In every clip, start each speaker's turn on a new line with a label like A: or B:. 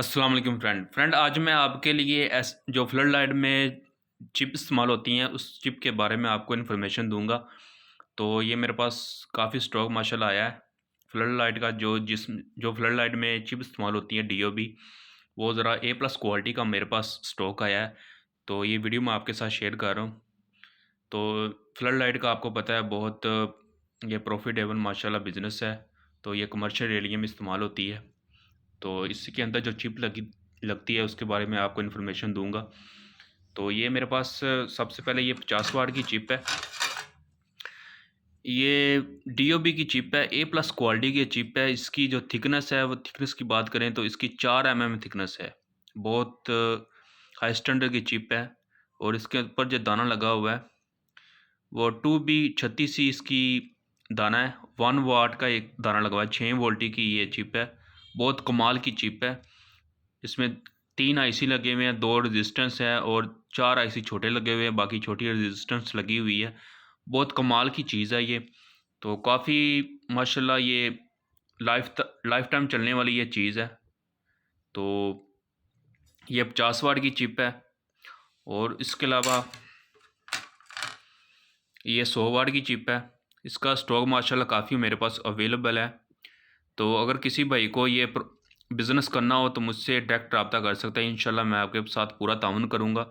A: अस्सलाम वालेकुम फ्रेंड आज मैं आपके लिए जो फ्लड लाइट में चिप इस्तेमाल होती हैं उस चिप के बारे में आपको इन्फॉर्मेशन दूंगा। तो ये मेरे पास काफ़ी स्टॉक माशाल्लाह आया है फ्लड लाइट का। जो फ्लड लाइट में चिप इस्तेमाल होती है डीओबी, वो ज़रा ए प्लस क्वालिटी का मेरे पास स्टॉक आया है। तो ये वीडियो मैं आपके साथ शेयर कर रहा हूँ। तो फ्लड लाइट का आपको पता है बहुत ये प्रॉफिटेबल माशाल्लाह बिज़नेस है। तो ये कमर्शियल एरिया में इस्तेमाल होती है। तो इसके अंदर जो चिप लगती है उसके बारे में आपको इन्फॉर्मेशन दूंगा। तो ये मेरे पास सबसे पहले ये 50 वाट की चिप है। ये डीओबी की चिप है, ए प्लस क्वालिटी की चिप है। इसकी जो थिकनेस है, वो थिकनेस की बात करें तो इसकी 4 थिकनेस है। बहुत हाई स्टैंडर्ड की चिप है। और इसके ऊपर जो दाना लगा हुआ है वो 2B36 इसकी दाना है। 1 वाट का एक दाना लगा हुआ है। 6 वोल्टी की ये चिप है। बहुत कमाल की चिप है। इसमें 3 आईसी लगे हुए हैं, 2 रेजिस्टेंस है और 4 आईसी छोटे लगे हुए हैं, बाकी छोटी रेजिस्टेंस लगी हुई है। बहुत कमाल की चीज़ है ये। तो काफ़ी माशाल्लाह ये लाइफ टाइम चलने वाली ये चीज़ है। तो ये 50 वाट की चिप है। और इसके अलावा ये 100 वाट की चिप है। इसका स्टॉक माशाल्लाह काफ़ी मेरे पास अवेलेबल है। तो अगर किसी भाई को ये बिज़नेस करना हो तो मुझसे डायरेक्ट रब्ता कर सकता है। इंशाल्लाह मैं आपके साथ पूरा ताउन करूँगा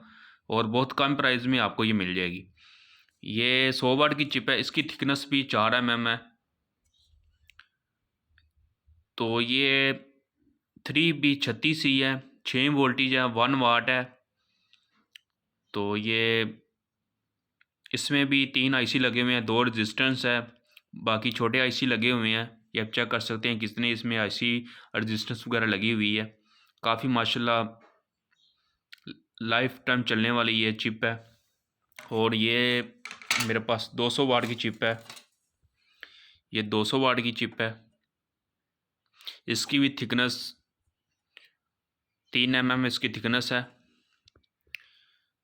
A: और बहुत कम प्राइस में आपको ये मिल जाएगी। ये 100 वाट की चिप है। इसकी थिकनेस भी 4 है। तो ये 3B36 है। 6 वोल्टेज है। 1 वाट है। तो ये इसमें भी 3 आईसी लगे हुए हैं, 2 रेजिस्टेंस है, बाकी छोटे आईसी लगे हुए हैं। ये आप चेक कर सकते हैं कितने इसमें आईसी रेजिस्टेंस वगैरह लगी हुई है। काफ़ी माशाल्लाह लाइफ टाइम चलने वाली ये चिप है। और ये मेरे पास 200 वाट की चिप है। ये 200 वाट की चिप है। इसकी भी थिकनेस 3 इसकी थिकनेस है।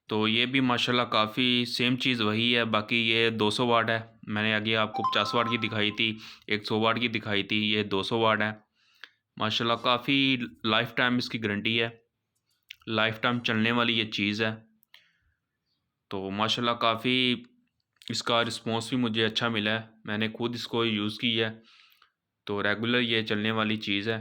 A: तो ये भी माशाल्लाह काफ़ी सेम चीज़ वही है। बाकी ये 200 वाट है। मैंने आगे आपको 50 वाट की दिखाई थी, एक 100 वाट की दिखाई थी। ये 200 वाट है। माशाल्लाह काफ़ी लाइफ टाइम इसकी गारंटी है। लाइफ टाइम चलने वाली ये चीज़ है। तो माशाल्लाह काफ़ी इसका रिस्पॉन्स भी मुझे अच्छा मिला है। मैंने खुद इसको यूज़ किया है। तो रेगुलर ये चलने वाली चीज़ है।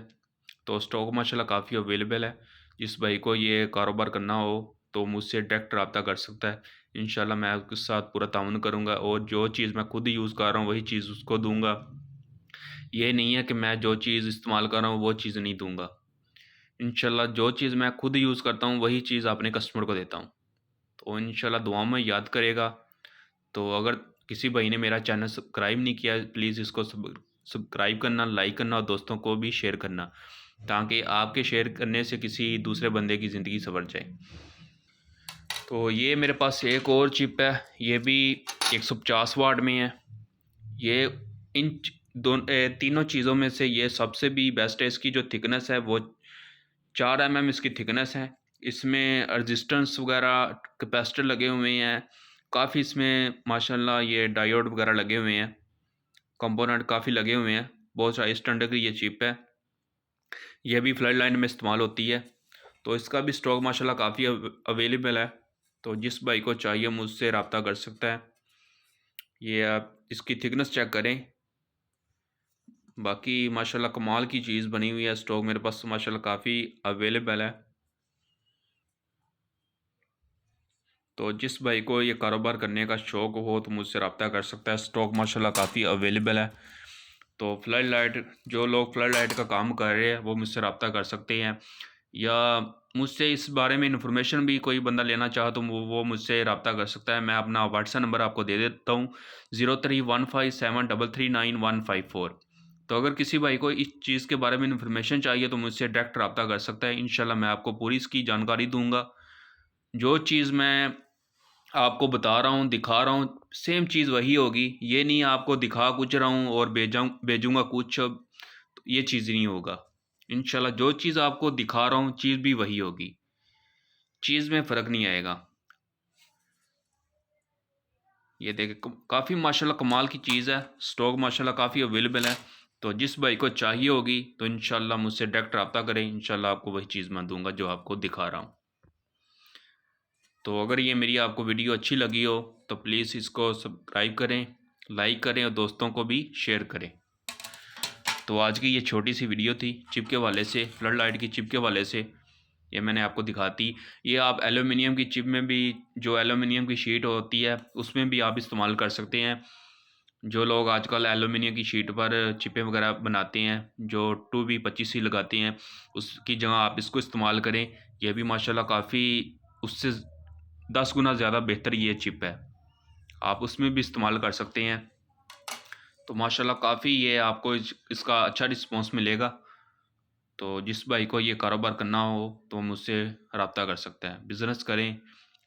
A: तो स्टॉक माशाल्लाह काफ़ी अवेलेबल है। जिस भाई को ये कारोबार करना हो तो मुझसे डायरेक्ट रब्ता कर सकता है। इंशाल्लाह मैं उसके साथ पूरा ताउन करूँगा और जो चीज़ मैं खुद यूज़ कर रहा हूँ वही चीज़ उसको दूँगा। ये नहीं है कि मैं जो चीज़ इस्तेमाल कर रहा हूँ वो चीज़ नहीं दूँगा। इंशाल्लाह जो चीज़ मैं खुद यूज़ करता हूँ वही चीज़ अपने कस्टमर को देता हूँ। तो इंशाल्लाह दुआओं में याद करेगा। तो अगर किसी भाई ने मेरा चैनल सब्सक्राइब नहीं किया, प्लीज़ इसको सब्सक्राइब करना, लाइक करना और दोस्तों को भी शेयर करना, ताकि आपके शेयर करने से किसी दूसरे बंदे की ज़िंदगी संवर जाए। तो ये मेरे पास एक और चिप है। ये भी 150 वाट में है। ये इन तीनों चीज़ों में से ये सबसे भी बेस्ट है। इसकी जो थिकनेस है वो 4 इसकी थिकनेस है। इसमें रेजिस्टेंस वगैरह कैपेसिटर लगे हुए हैं। काफ़ी इसमें माशाल्लाह ये डायोड वगैरह लगे हुए हैं। कंपोनेंट काफ़ी लगे हुए हैं। बहुत हाई स्टैंडर्ड की ये चिप है। यह भी फ्लड लाइन में इस्तेमाल होती है। तो इसका भी स्टॉक माशाल्लाह काफ़ी अवेलेबल है। तो जिस भाई को चाहिए मुझसे रब्ता कर सकता है। ये आप इसकी थिकनेस चेक करें। बाकी माशाल्लाह कमाल की चीज़ बनी हुई है। स्टॉक मेरे पास माशाल्लाह काफ़ी अवेलेबल है। तो जिस भाई को ये कारोबार करने का शौक़ हो तो मुझसे रब्ता कर सकता है। स्टॉक माशाल्लाह काफ़ी अवेलेबल है। तो फ्लड लाइट जो लोग फ्लड लाइट का काम कर रहे हैं वो मुझसे रब्ता कर सकते हैं। या मुझसे इस बारे में इन्फॉर्मेशन भी कोई बंदा लेना चाहो तो वो मुझसे रब्ता कर सकता है। मैं अपना व्हाट्सएप नंबर आपको दे देता हूँ, 0315739154। तो अगर किसी भाई को इस चीज़ के बारे में इन्फॉर्मेशन चाहिए तो मुझसे डायरेक्ट रब्ता कर सकता है। इंशाल्लाह मैं आपको पूरी इसकी जानकारी दूँगा। जो चीज़ मैं आपको बता रहा हूँ, दिखा रहा हूँ, सेम चीज़ वही होगी। ये नहीं आपको दिखा कुछ रहा हूँ और भेजूँगा कुछ, तो ये चीज़ नहीं होगा। इंशाल्लाह जो चीज़ आपको दिखा रहा हूँ, चीज़ भी वही होगी। चीज़ में फ़र्क नहीं आएगा। ये देखें काफ़ी माशाल्लाह कमाल की चीज़ है। स्टॉक माशाल्लाह काफ़ी अवेलेबल है। तो जिस भाई को चाहिए होगी तो इंशाल्लाह मुझसे डायरेक्ट रब्ता करें, इंशाल्लाह आपको वही चीज़ मैं दूंगा जो आपको दिखा रहा हूँ। तो अगर ये मेरी आपको वीडियो अच्छी लगी हो तो प्लीज़ इसको सब्सक्राइब करें, लाइक करें और दोस्तों को भी शेयर करें। तो आज की ये छोटी सी वीडियो थी चिप के वाले से, फ्लड लाइट की चिप के वाले से, ये मैंने आपको दिखाती। ये आप एल्यूमिनियम की चिप में भी, जो एल्यूमिनियम की शीट होती है उसमें भी आप इस्तेमाल कर सकते हैं। जो लोग आजकल एल्यूमिनियम की शीट पर चिपें वगैरह बनाते हैं, जो 2B25C लगाते हैं, उसकी जगह आप इसको इस्तेमाल करें। यह भी माशाल्लाह काफ़ी उससे 10 गुना ज़्यादा बेहतर ये चिप है, आप उसमें भी इस्तेमाल कर सकते हैं। तो माशाल्लाह काफ़ी ये आपको इसका अच्छा रिस्पॉन्स मिलेगा। तो जिस भाई को ये कारोबार करना हो तो मुझसे रब्ता कर सकते हैं। बिज़नेस करें,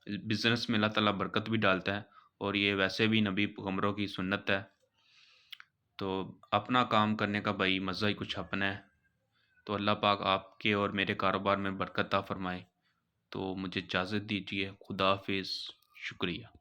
A: बिज़नेस में अल्लाह ताला बरकत भी डालता है और ये वैसे भी नबी पैगंबरों की सुन्नत है। तो अपना काम करने का भाई मज़ा ही कुछ अपना है। तो अल्लाह पाक आपके और मेरे कारोबार में बरकत अता फ़रमाए। तो मुझे इजाज़त दीजिए। खुदा हाफ़िज़। शुक्रिया।